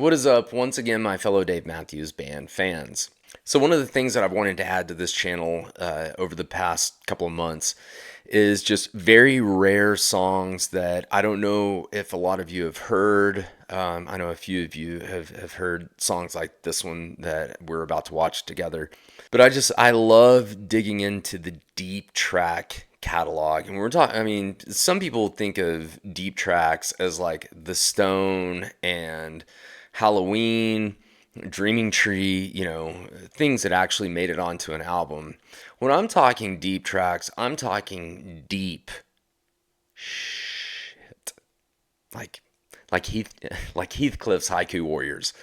What is up, once again, my fellow Dave Matthews Band fans? So one of the things that I've wanted to add to this channel over the past couple of months is just very rare songs that I don't know if a lot of you have heard. I know a few of you have heard songs like this one that we're about to watch together. But I love digging into the deep track catalog. And we're talking, I mean, some people think of deep tracks as like The Stone and Halloween, Dreaming Tree, things that actually made it onto an album. When I'm talking deep tracks, I'm talking deep shit. Like Heathcliff's Haiku Warriors.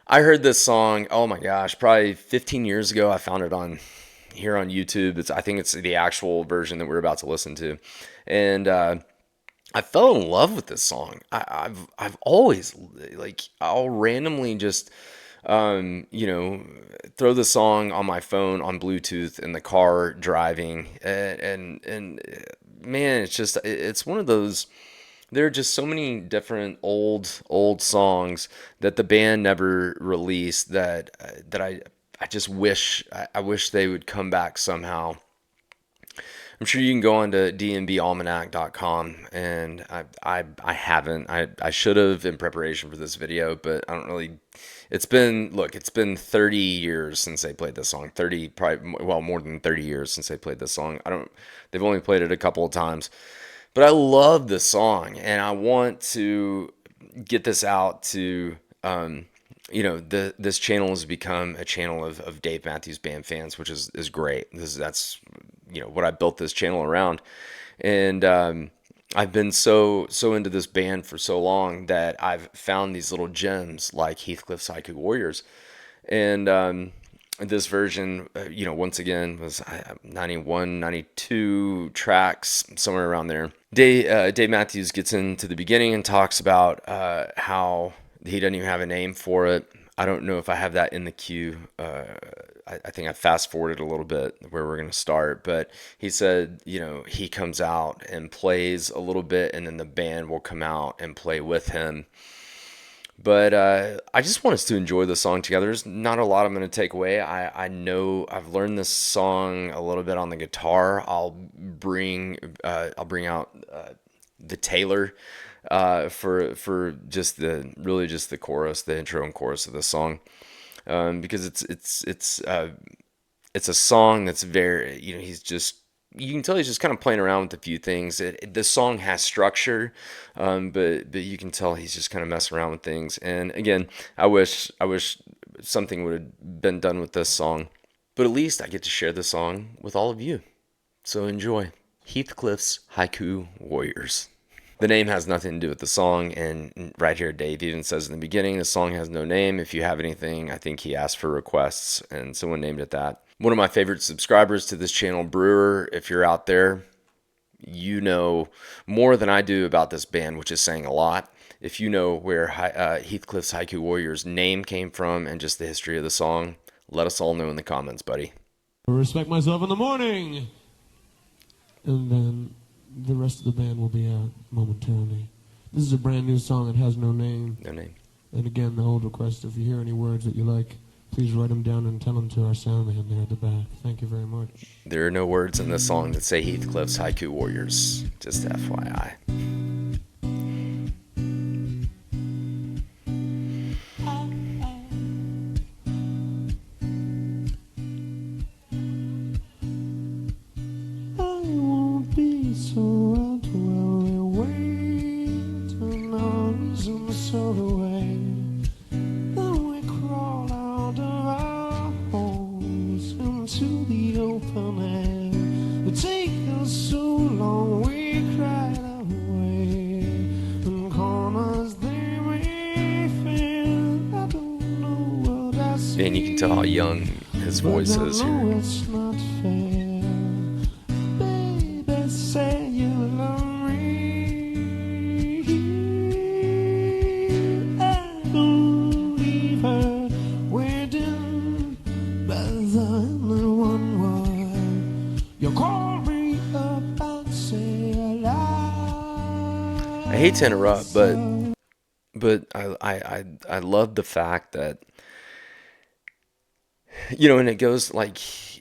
I heard this song, oh my gosh, probably 15 years ago. I found it on here on YouTube. I think it's the actual version that we're about to listen to. And I fell in love with this song. I've always, like, I'll randomly just throw the song on my phone on Bluetooth in the car driving, and man, it's one of those. There are just so many different old songs that the band never released that I just wish they would come back somehow. I'm sure you can go on to dnbalmanac.com, and I haven't. I should have in preparation for this video, but I don't really. It's been 30 years since they played this song. 30, probably, well, more than 30 years since they played this song. They've only played it a couple of times, but I love this song, and I want to get this out to. This channel has become a channel of Dave Matthews Band fans, which is great. That's what I built this channel around, and I've been so into this band for so long that I've found these little gems like Heathcliff's Haiku Warriors, and this version, once again was 91, 92 tracks, somewhere around there. Dave Matthews gets into the beginning and talks about how he doesn't even have a name for it. I don't know if I have that in the queue. I think I fast forwarded a little bit where we're going to start, but he said, he comes out and plays a little bit, and then the band will come out and play with him. But I just want us to enjoy the song together. There's not a lot I'm going to take away. I know I've learned this song a little bit on the guitar. I'll bring out the Taylor for just the chorus, the intro and chorus of the song, because it's a song that's very, you can tell he's just kind of playing around with a few things. The song has structure, but you can tell he's just kind of messing around with things. And again, I wish something would have been done with this song, but at least I get to share the song with all of you. So enjoy Heathcliff's Haiku Warriors. The name has nothing to do with the song, and right here Dave even says in the beginning, the song has no name. If you have anything, I think he asked for requests, and someone named it that. One of my favorite subscribers to this channel, Brewer, if you're out there, you know more than I do about this band, which is saying a lot. If you know where Heathcliff's Haiku Warriors name came from and just the history of the song, let us all know in the comments, buddy. I respect myself in the morning, and then the rest of the band will be out momentarily. This is a brand new song that has no name. No name. And again, the old request, if you hear any words that you like, please write them down and tell them to our sound man there at the back. Thank you very much. There are no words in this song that say Heathcliff's Haiku Warriors. Just FYI. And you can tell how young his voice is here. It's not fair. Baby, say you love me. I believe her. We're done. But there's only one word. You call me up and say I lie. I hate to interrupt, but but I love the fact that, you know, and it goes like,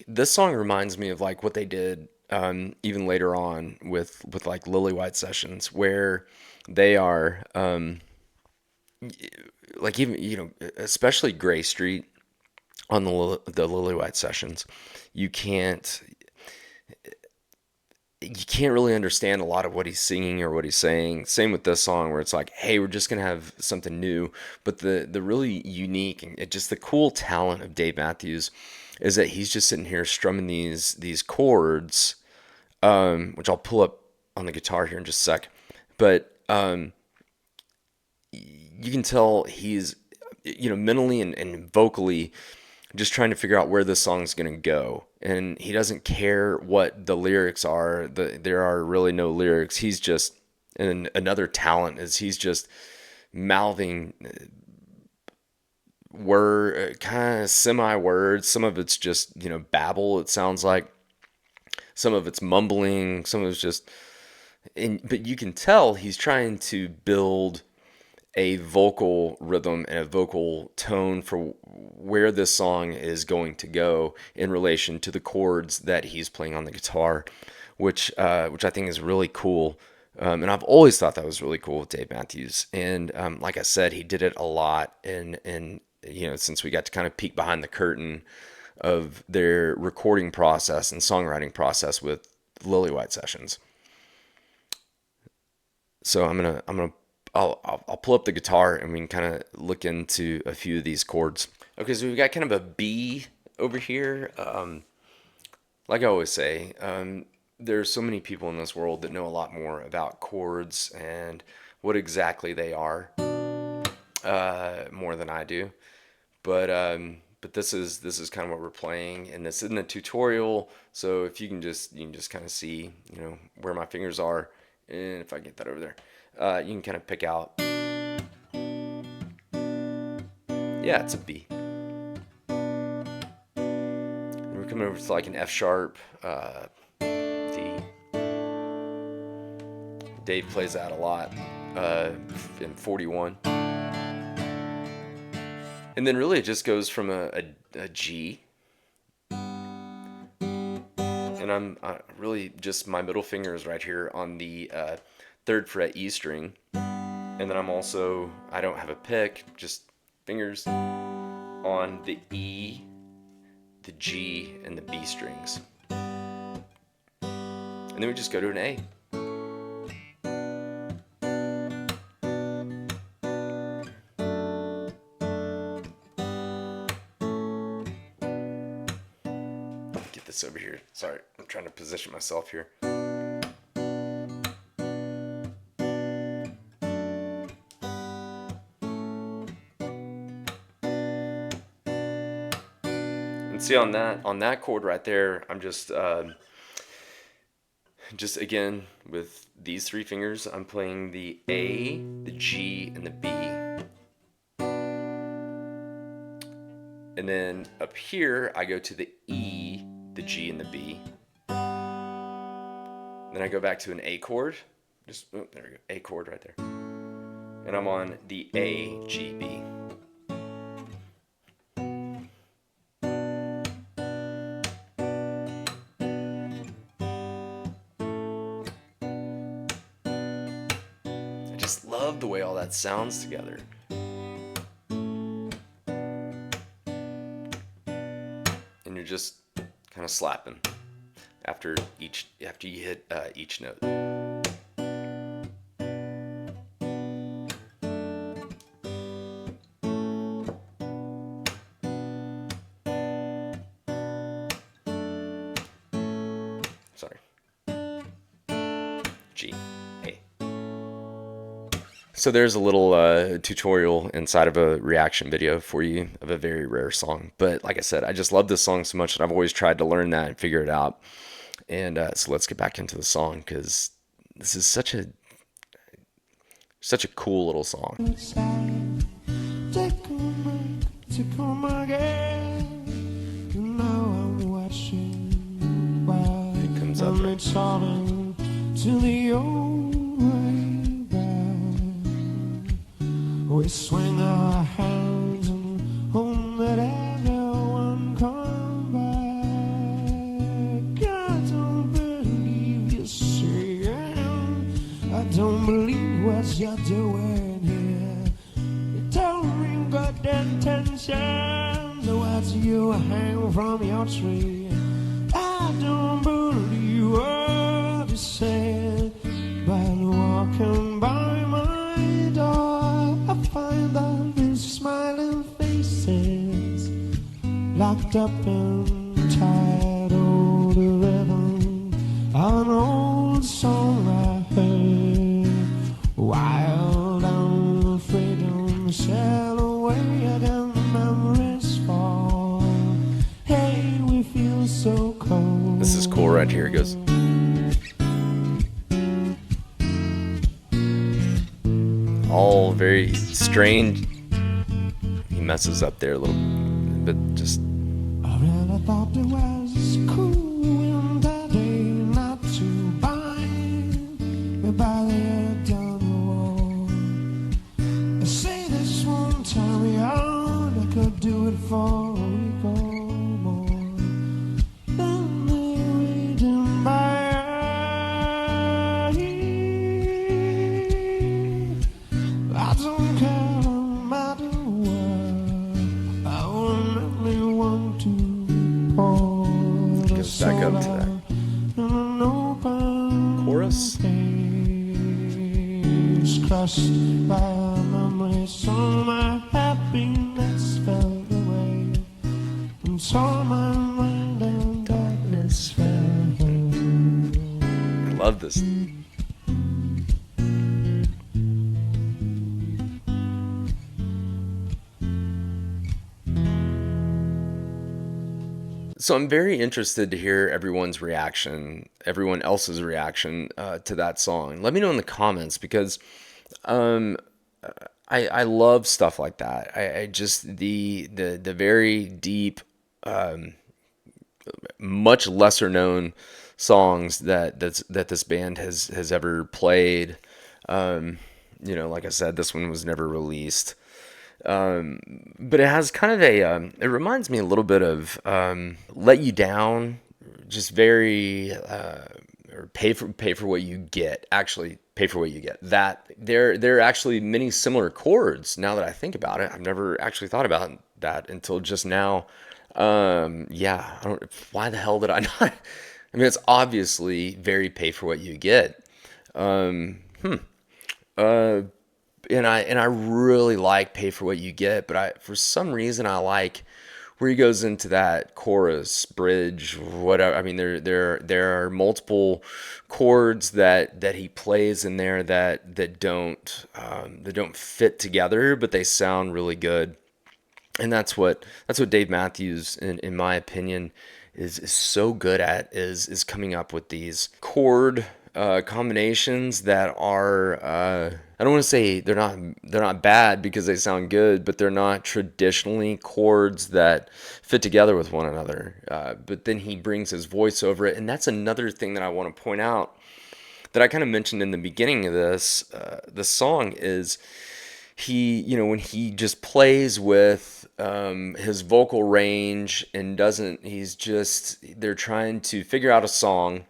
this song reminds me of like what they did even later on with like Lily White Sessions, where they are like, even, you know, especially Gray Street on the Lily White Sessions, you can't you can't really understand a lot of what he's singing or what he's saying. Same with this song, where it's like, hey, we're just gonna have something new. But the really unique and just the cool talent of Dave Matthews is that he's just sitting here strumming these chords, which I'll pull up on the guitar here in just a sec. But you can tell he's, you know, mentally and vocally just trying to figure out where this song's going to go. And he doesn't care what the lyrics are. There are really no lyrics. He's just, and another talent is he's just mouthing word, kind of semi words. Some of it's just, you know, babble, it sounds like. Some of it's mumbling. Some of it's just, but you can tell he's trying to build a vocal rhythm and a vocal tone for where this song is going to go in relation to the chords that he's playing on the guitar, which I think is really cool. And I've always thought that was really cool with Dave Matthews. And like I said, he did it a lot, and you know, since we got to kind of peek behind the curtain of their recording process and songwriting process with Lily White Sessions. So I'll pull up the guitar and we can kind of look into a few of these chords. Okay, so we've got kind of a B over here. Like I always say, there's so many people in this world that know a lot more about chords and what exactly they are, more than I do. But this is kind of what we're playing, and this isn't a tutorial. So if you can just kind of see, you know, where my fingers are, and if I get that over there. You can kind of pick out, yeah, it's a B. And we're coming over to like an F sharp, D. Dave plays that a lot in 41. And then really it just goes from a G. And I'm really just, my middle finger is right here on the 3rd fret E string. And then I don't have a pick, just fingers on the E, the G, and the B strings. And then we just go to an A. Get this over here. Sorry, I'm trying to position myself here. And see, on that chord right there, I'm just again with these 3 fingers, I'm playing the A, the G, and the B. And then up here, I go to the E, the G, and the B. Then I go back to an A chord. There we go, A chord right there. And I'm on the A, G, B. I just love the way all that sounds together. And you're just kind of slapping after you hit each note. Sorry. G, A. So there's a little tutorial inside of a reaction video for you of a very rare song. But like I said, I just love this song so much, and I've always tried to learn that and figure it out. And so let's get back into the song, because this is such a cool little song. Take on my game. Now I'm watching while It comes up right. To the old way back. Oh, We swing our hands and hope that everyone come back. I don't believe you're saying, I don't believe what you're doing here. You don't bring good intentions, what you hang from your tree. I don't believe what you said, but walking by my door, I find all these smiling faces locked up inside old rhythm, an old song I heard. Wild and freedom sail away and the memories fall. Hey, we feel so cold. This is cool right here. It goes. All very strange. He messes up there a little bit, just. I really thought it was cool in the day not to bind me by the head down the wall. I say this one time around, I could do it for a week or more. Then they read in my eye. I don't care no matter what, I will only want to pour the Goes back up to that in an open chorus. space, crushed by a memory, so my happiness fell away, and so my mind and darkness fell away. I love this. So I'm very interested to hear everyone's reaction, everyone else's reaction to that song. Let me know in the comments because um, I love stuff like that. I just the very deep, much lesser known songs that this band has ever played. Like I said, this one was never released. But it has kind of it reminds me a little bit of Let You Down, just very, or pay for what you get. Actually, pay for what you get. That there are actually many similar chords. Now that I think about it, I've never actually thought about that until just now. Yeah, I don't. Why the hell did I not? I mean, it's obviously very pay for what you get. Uh, and I really like pay for what you get, but for some reason I like where he goes into that chorus bridge, whatever. I mean, there are multiple chords that he plays in there that don't fit together, but they sound really good. And that's what Dave Matthews, in my opinion, is so good at, is coming up with these chord combinations that are, I don't want to say they're not bad because they sound good, but they're not traditionally chords that fit together with one another. But then he brings his voice over it, and that's another thing that I want to point out that I kind of mentioned in the beginning of the song is when he just plays with his vocal range and they're trying to figure out a song.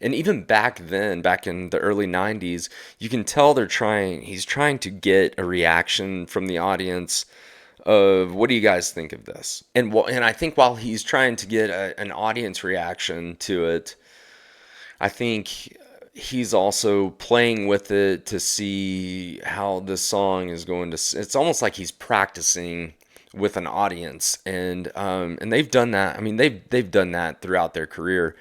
And even back then, back in the early 90s, you can tell he's trying to get a reaction from the audience of, what do you guys think of this? And I think while he's trying to get an audience reaction to it, I think he's also playing with it to see how this song is going to. It's almost like he's practicing with an audience, and they've done that. I mean, they've done that throughout their career.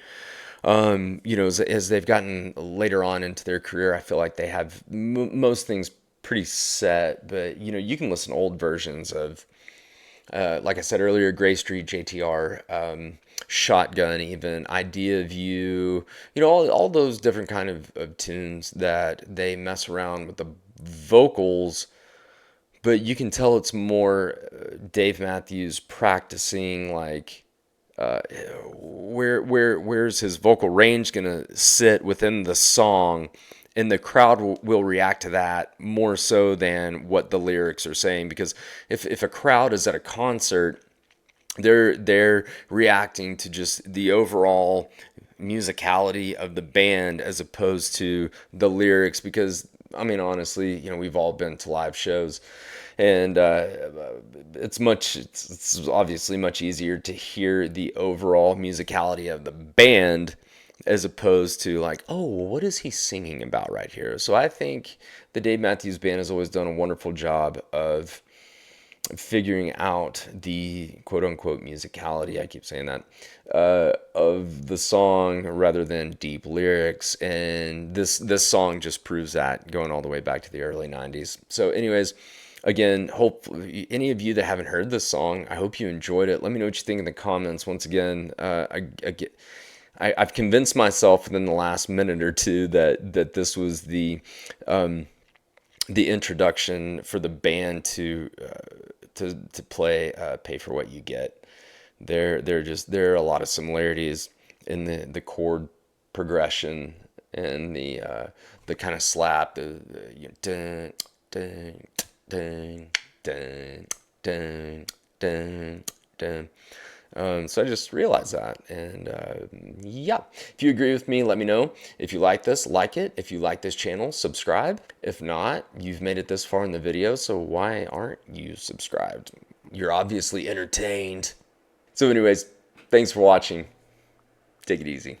As they've gotten later on into their career, I feel like they have most things pretty set. But you can listen to old versions of, like I said earlier, Gray Street, JTR, Shotgun, even Idea of You, all those different kind of tunes that they mess around with the vocals, but you can tell it's more Dave Matthews practicing, like where's his vocal range gonna sit within the song, and the crowd will react to that more so than what the lyrics are saying. Because if a crowd is at a concert, they're reacting to just the overall musicality of the band as opposed to the lyrics. Because I mean, honestly, we've all been to live shows, and it's obviously much easier to hear the overall musicality of the band as opposed to like, oh, well, what is he singing about right here? So I think the Dave Matthews Band has always done a wonderful job of figuring out the quote unquote musicality, I keep saying that, of the song rather than deep lyrics. And this song just proves that, going all the way back to the early 90s. So anyways, again, hopefully any of you that haven't heard this song, I hope you enjoyed it. Let me know what you think in the comments. Once again, I've convinced myself within the last minute or two that this was the introduction for the band to play "Pay for What You Get." There are a lot of similarities in the chord progression and the kind of slap, dun, dun, dun, dun, dun, dun, dun. So I just realized that, and yeah. If you agree with me, let me know. If you like this, like it. If you like this channel, subscribe. If not, you've made it this far in the video, so why aren't you subscribed? You're obviously entertained. So anyways, thanks for watching. Take it easy.